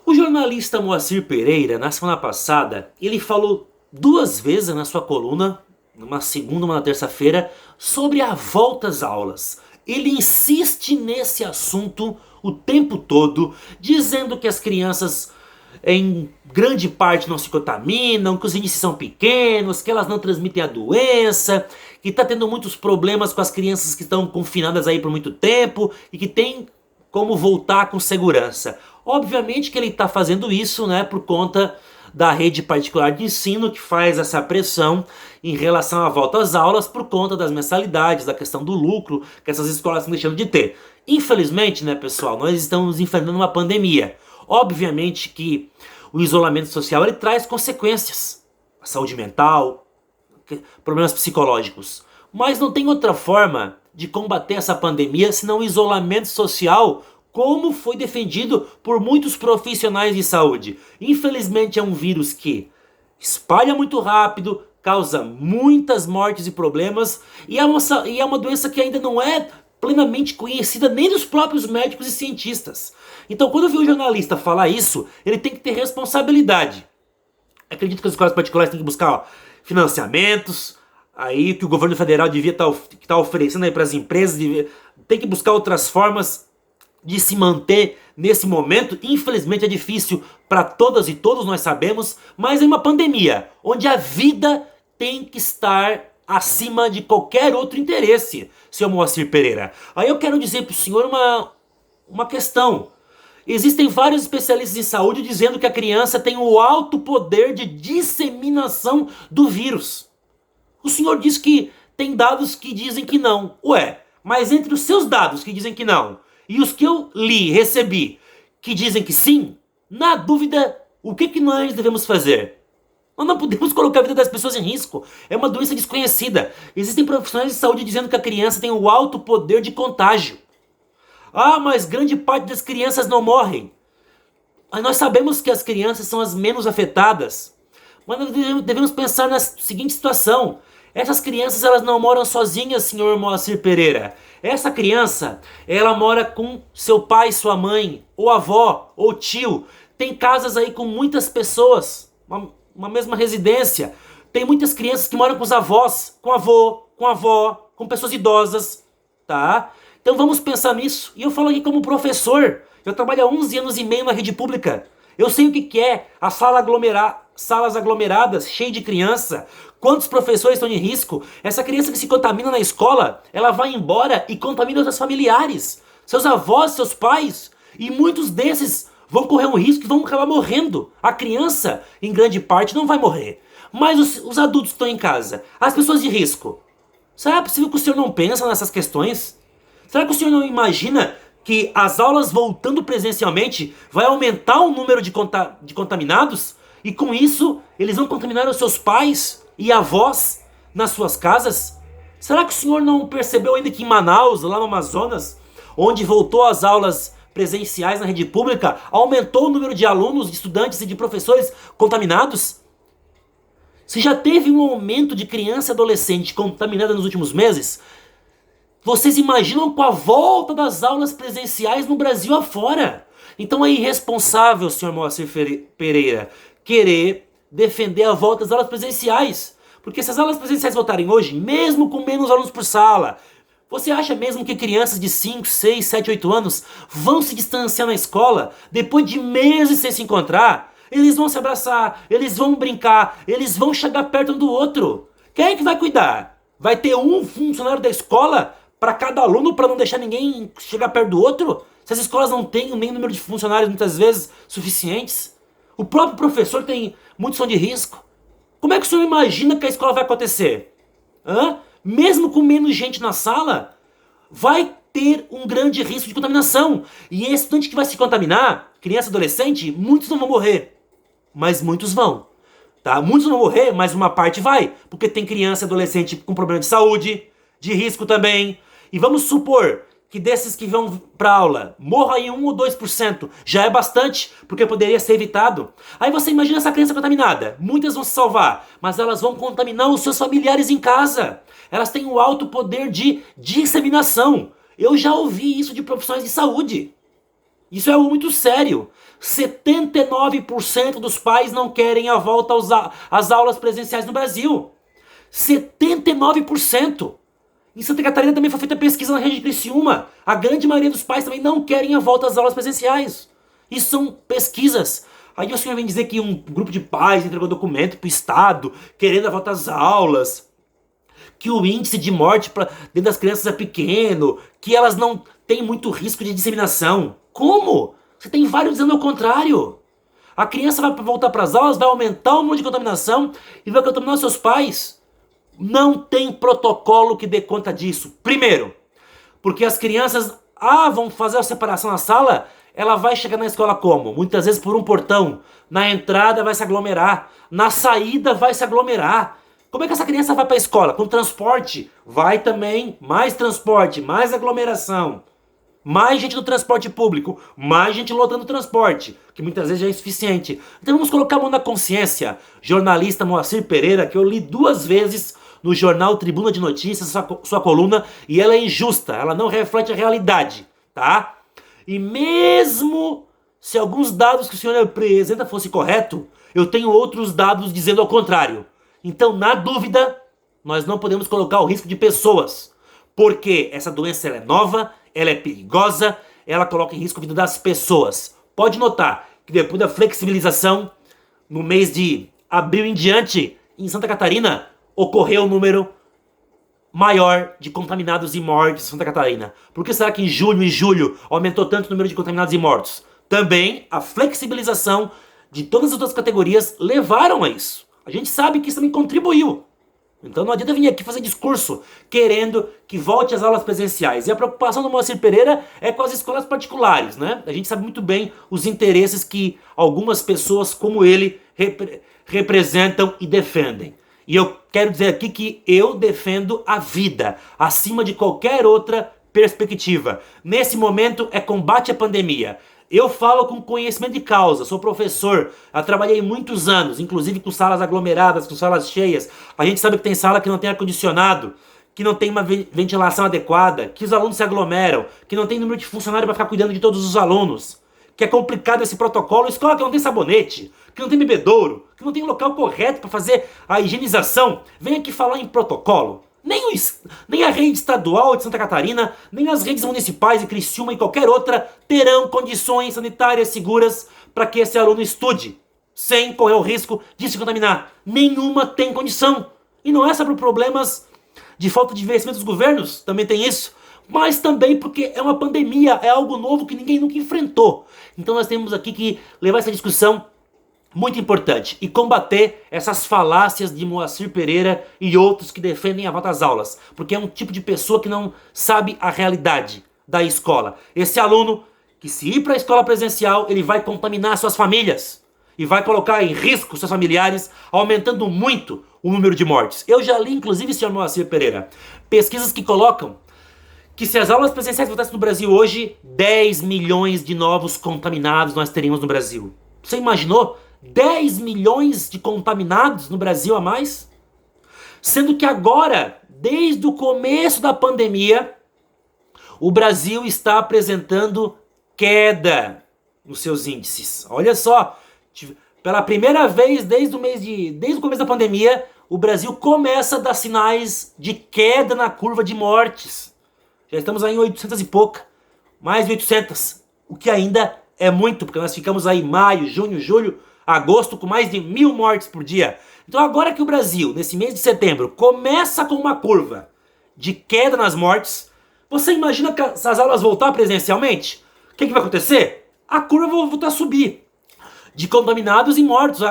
O jornalista Moacir Pereira, na semana passada, ele falou duas vezes na sua coluna, numa segunda e uma terça-feira, sobre a volta às aulas. Ele insiste nesse assunto o tempo todo, dizendo que as crianças em grande parte não se contaminam, que os índices são pequenos, que elas não transmitem a doença, que está tendo muitos problemas com as crianças que estão confinadas aí por muito tempo e que tem como voltar com segurança. Obviamente que ele está fazendo isso, né, por conta da rede particular de ensino, que faz essa pressão em relação à volta às aulas por conta das mensalidades, da questão do lucro que essas escolas estão deixando de ter. Infelizmente, né, pessoal, nós estamos enfrentando uma pandemia. Obviamente que o isolamento social ele traz consequências, a saúde mental, problemas psicológicos. Mas não tem outra forma de combater essa pandemia senão o isolamento social, como foi defendido por muitos profissionais de saúde. Infelizmente é um vírus que espalha muito rápido, causa muitas mortes e problemas, e é uma doença que ainda não é plenamente conhecida nem dos próprios médicos e cientistas. Então, quando eu vi um jornalista falar isso, ele tem que ter responsabilidade. Acredito que as escolas particulares têm que buscar financiamentos, aí que o governo federal devia estar oferecendo aí para as empresas, tem que buscar outras formas de se manter nesse momento. Infelizmente é difícil para todas e todos, nós sabemos, mas é uma pandemia onde a vida tem que estar acima de qualquer outro interesse, seu Moacir Pereira. Aí eu quero dizer para o senhor uma questão. Existem vários especialistas em saúde dizendo que a criança tem o alto poder de disseminação do vírus. O senhor diz que tem dados que dizem que não. Ué, mas entre os seus dados que dizem que não e os que eu li, recebi, que dizem que sim, na dúvida, o que nós devemos fazer? Nós não podemos colocar a vida das pessoas em risco. É uma doença desconhecida. Existem profissionais de saúde dizendo que a criança tem o alto poder de contágio. Ah, mas grande parte das crianças não morrem. Mas nós sabemos que as crianças são as menos afetadas. Mas nós devemos pensar na seguinte situação. Essas crianças elas não moram sozinhas, senhor Moacir Pereira. Essa criança, ela mora com seu pai, sua mãe, ou avó, ou tio. Tem casas aí com muitas pessoas, uma mesma residência. Tem muitas crianças que moram com os avós, com avô, com avó, com pessoas idosas, tá? Então vamos pensar nisso. E eu falo aqui como professor. Eu trabalho há 11 anos e meio na rede pública. Eu sei o que é a salas aglomeradas, cheias de criança. Quantos professores estão em risco? Essa criança que se contamina na escola, ela vai embora e contamina os seus familiares, seus avós, seus pais. E muitos desses vão correr um risco e vão acabar morrendo. A criança, em grande parte, não vai morrer. Mas os adultos que estão em casa, as pessoas de risco. Será possível que o senhor não pensa nessas questões? Será que o senhor não imagina que as aulas voltando presencialmente vai aumentar o número de contaminados? E com isso, eles vão contaminar os seus pais e avós nas suas casas? Será que o senhor não percebeu ainda que em Manaus, lá no Amazonas, onde voltou às aulas presenciais na rede pública, aumentou o número de alunos, de estudantes e de professores contaminados? Se já teve um aumento de criança e adolescente contaminada nos últimos meses, vocês imaginam com a volta das aulas presenciais no Brasil afora? Então é irresponsável, senhor Moacir Pereira, querer defender a volta das aulas presenciais. Porque se as aulas presenciais voltarem hoje, mesmo com menos alunos por sala, você acha mesmo que crianças de 5, 6, 7, 8 anos vão se distanciar na escola depois de meses sem se encontrar? Eles vão se abraçar, eles vão brincar, eles vão chegar perto um do outro. Quem é que vai cuidar? Vai ter um funcionário da escola para cada aluno para não deixar ninguém chegar perto do outro? Se as escolas não têm nem número de funcionários muitas vezes suficientes? O próprio professor tem muito som de risco. Como é que o senhor imagina que a escola vai acontecer? Mesmo com menos gente na sala, vai ter um grande risco de contaminação. E esse estudante que vai se contaminar, criança e adolescente, muitos não vão morrer. Mas muitos vão. Tá? Muitos não vão morrer, mas uma parte vai. Porque tem criança e adolescente com problema de saúde, de risco também. E vamos supor que desses que vão para aula, morra em 1 ou 2%. Já é bastante, porque poderia ser evitado. Aí você imagina essa criança contaminada. Muitas vão se salvar, mas elas vão contaminar os seus familiares em casa. Elas têm um alto poder de disseminação. Eu já ouvi isso de profissionais de saúde. Isso é algo muito sério. 79% dos pais não querem a volta às aulas presenciais no Brasil. 79%. Em Santa Catarina também foi feita pesquisa na rede de Criciúma. A grande maioria dos pais também não querem a volta às aulas presenciais. Isso são pesquisas. Aí o senhor vem dizer que um grupo de pais entregou documento para o Estado querendo a volta às aulas, que o índice de morte dentro das crianças é pequeno, que elas não têm muito risco de disseminação. Como? Você tem vários dizendo ao contrário. A criança vai voltar para as aulas, vai aumentar o número de contaminação e vai contaminar os seus pais. Não tem protocolo que dê conta disso. Primeiro, porque as crianças vão fazer a separação na sala, ela vai chegar na escola como? Muitas vezes por um portão. Na entrada vai se aglomerar, na saída vai se aglomerar. Como é que essa criança vai para a escola? Com transporte? Vai também, mais transporte, mais aglomeração. Mais gente no transporte público, mais gente lotando o transporte, que muitas vezes já é insuficiente. Então vamos colocar a mão na consciência. Jornalista Moacir Pereira, que eu li 2 vezes no jornal Tribuna de Notícias, sua coluna, e ela é injusta, ela não reflete a realidade, tá? E mesmo se alguns dados que o senhor apresenta fossem corretos, eu tenho outros dados dizendo ao contrário. Então, na dúvida, nós não podemos colocar o risco de pessoas, porque essa doença ela é nova, ela é perigosa, ela coloca em risco a vida das pessoas. Pode notar que depois da flexibilização, no mês de abril em diante, em Santa Catarina, ocorreu um número maior de contaminados e mortes em Santa Catarina. Por que será que em junho e julho aumentou tanto o número de contaminados e mortos? Também a flexibilização de todas as outras categorias levaram a isso. A gente sabe que isso também contribuiu. Então não adianta vir aqui fazer discurso querendo que volte às aulas presenciais. E a preocupação do Moacir Pereira é com as escolas particulares, né? A gente sabe muito bem os interesses que algumas pessoas como ele representam e defendem. E eu quero dizer aqui que eu defendo a vida acima de qualquer outra perspectiva. Nesse momento é combate à pandemia. Eu falo com conhecimento de causa, sou professor, eu trabalhei muitos anos, inclusive com salas aglomeradas, com salas cheias. A gente sabe que tem sala que não tem ar-condicionado, que não tem uma ventilação adequada, que os alunos se aglomeram, que não tem número de funcionário para ficar cuidando de todos os alunos, que é complicado esse protocolo, escola que não tem sabonete, que não tem bebedouro, que não tem local correto para fazer a higienização. Vem aqui falar em protocolo. Nem a rede estadual de Santa Catarina, nem as redes municipais de Criciúma e qualquer outra terão condições sanitárias seguras para que esse aluno estude, sem correr o risco de se contaminar. Nenhuma tem condição. E não é só por problemas de falta de investimento dos governos, também tem isso, mas também porque é uma pandemia, é algo novo que ninguém nunca enfrentou. Então nós temos aqui que levar essa discussão muito importante e combater essas falácias de Moacir Pereira e outros que defendem a volta às aulas, porque é um tipo de pessoa que não sabe a realidade da escola. Esse aluno que, se ir para a escola presencial, ele vai contaminar suas famílias e vai colocar em risco seus familiares, aumentando muito o número de mortes. Eu já li, inclusive, senhor Moacir Pereira, pesquisas que colocam que se as aulas presenciais voltassem no Brasil hoje, 10 milhões de novos contaminados nós teríamos no Brasil. Você imaginou? 10 milhões de contaminados no Brasil a mais? Sendo que agora, desde o começo da pandemia, o Brasil está apresentando queda nos seus índices. Olha só, pela primeira vez desde o começo da pandemia, o Brasil começa a dar sinais de queda na curva de mortes. Já estamos aí em 800 e pouca, mais de 800, o que ainda é muito, porque nós ficamos aí maio, junho, julho, agosto com mais de 1.000 mortes por dia. Então agora que o Brasil, nesse mês de setembro, começa com uma curva de queda nas mortes, você imagina que se as aulas voltar presencialmente, o que vai acontecer? A curva vai voltar a subir de contaminados e mortos,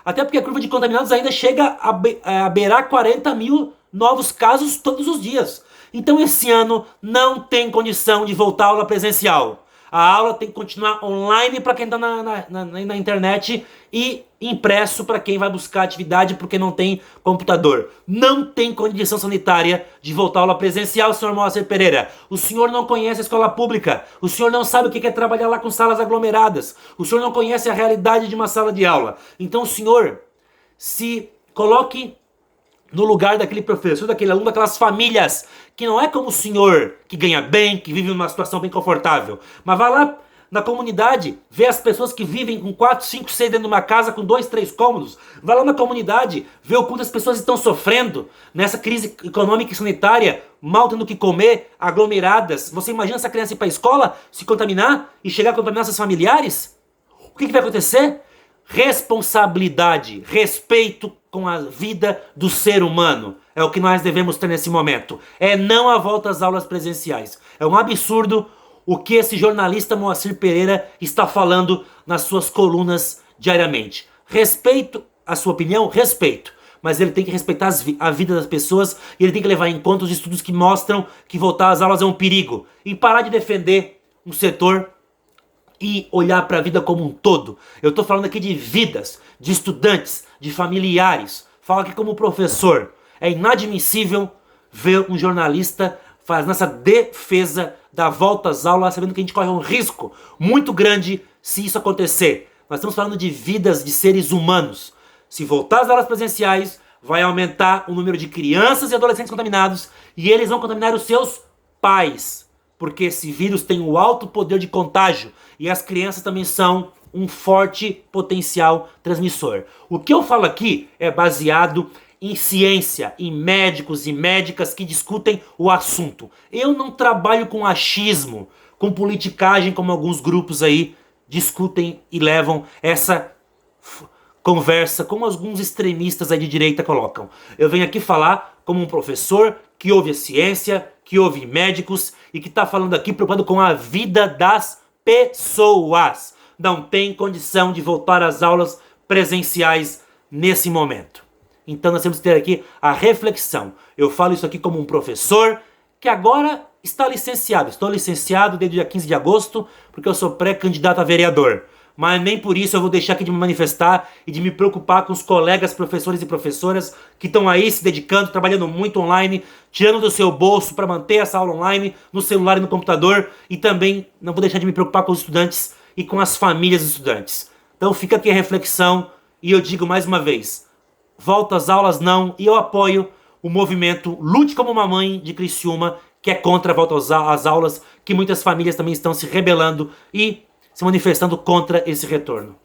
até porque a curva de contaminados ainda chega a beirar 40 mil novos casos todos os dias. Então esse ano não tem condição de voltar à aula presencial. A aula tem que continuar online para quem está na internet e impresso para quem vai buscar atividade porque não tem computador. Não tem condição sanitária de voltar à aula presencial, senhor Moacir Pereira. O senhor não conhece a escola pública. O senhor não sabe o que é trabalhar lá com salas aglomeradas. O senhor não conhece a realidade de uma sala de aula. Então o senhor se coloque no lugar daquele professor, daquele aluno, daquelas famílias que não é como o senhor, que ganha bem, que vive numa situação bem confortável, mas vai lá na comunidade, vê as pessoas que vivem com 4, 5, 6 dentro de uma casa com 2, 3 cômodos. Vai lá na comunidade, vê o quanto as pessoas estão sofrendo nessa crise econômica e sanitária, mal tendo o que comer, aglomeradas. Você imagina essa criança ir para a escola, se contaminar e chegar a contaminar seus familiares? O que vai acontecer? Responsabilidade, respeito com a vida do ser humano. É o que nós devemos ter nesse momento. É não a volta às aulas presenciais. É um absurdo o que esse jornalista Moacir Pereira está falando nas suas colunas diariamente. Respeito a sua opinião? Respeito. Mas ele tem que respeitar a vida das pessoas e ele tem que levar em conta os estudos que mostram que voltar às aulas é um perigo. E parar de defender um setor e olhar para a vida como um todo. Eu estou falando aqui de vidas, de estudantes, de familiares. Falo aqui como professor. É inadmissível ver um jornalista fazendo essa defesa da volta às aulas, sabendo que a gente corre um risco muito grande se isso acontecer. Nós estamos falando de vidas de seres humanos. Se voltar às aulas presenciais, vai aumentar o número de crianças e adolescentes contaminados e eles vão contaminar os seus pais. Porque esse vírus tem um alto poder de contágio e as crianças também são um forte potencial transmissor. O que eu falo aqui é baseado em ciência, em médicos e médicas que discutem o assunto. Eu não trabalho com achismo, com politicagem como alguns grupos aí discutem e levam essa conversa, como alguns extremistas aí de direita colocam. Eu venho aqui falar como um professor que ouve a ciência, que ouve médicos e que está falando aqui preocupado com a vida das pessoas. Não tem condição de voltar às aulas presenciais nesse momento. Então nós temos que ter aqui a reflexão. Eu falo isso aqui como um professor que agora está licenciado. Estou licenciado desde o dia 15 de agosto porque eu sou pré-candidato a vereador. Mas nem por isso eu vou deixar aqui de me manifestar e de me preocupar com os colegas professores e professoras que estão aí se dedicando, trabalhando muito online, tirando do seu bolso para manter essa aula online, no celular e no computador. E também não vou deixar de me preocupar com os estudantes e com as famílias dos estudantes. Então fica aqui a reflexão e eu digo mais uma vez, volta às aulas não, e eu apoio o movimento Lute como uma Mãe de Criciúma, que é contra a volta às aulas, que muitas famílias também estão se rebelando e se manifestando contra esse retorno.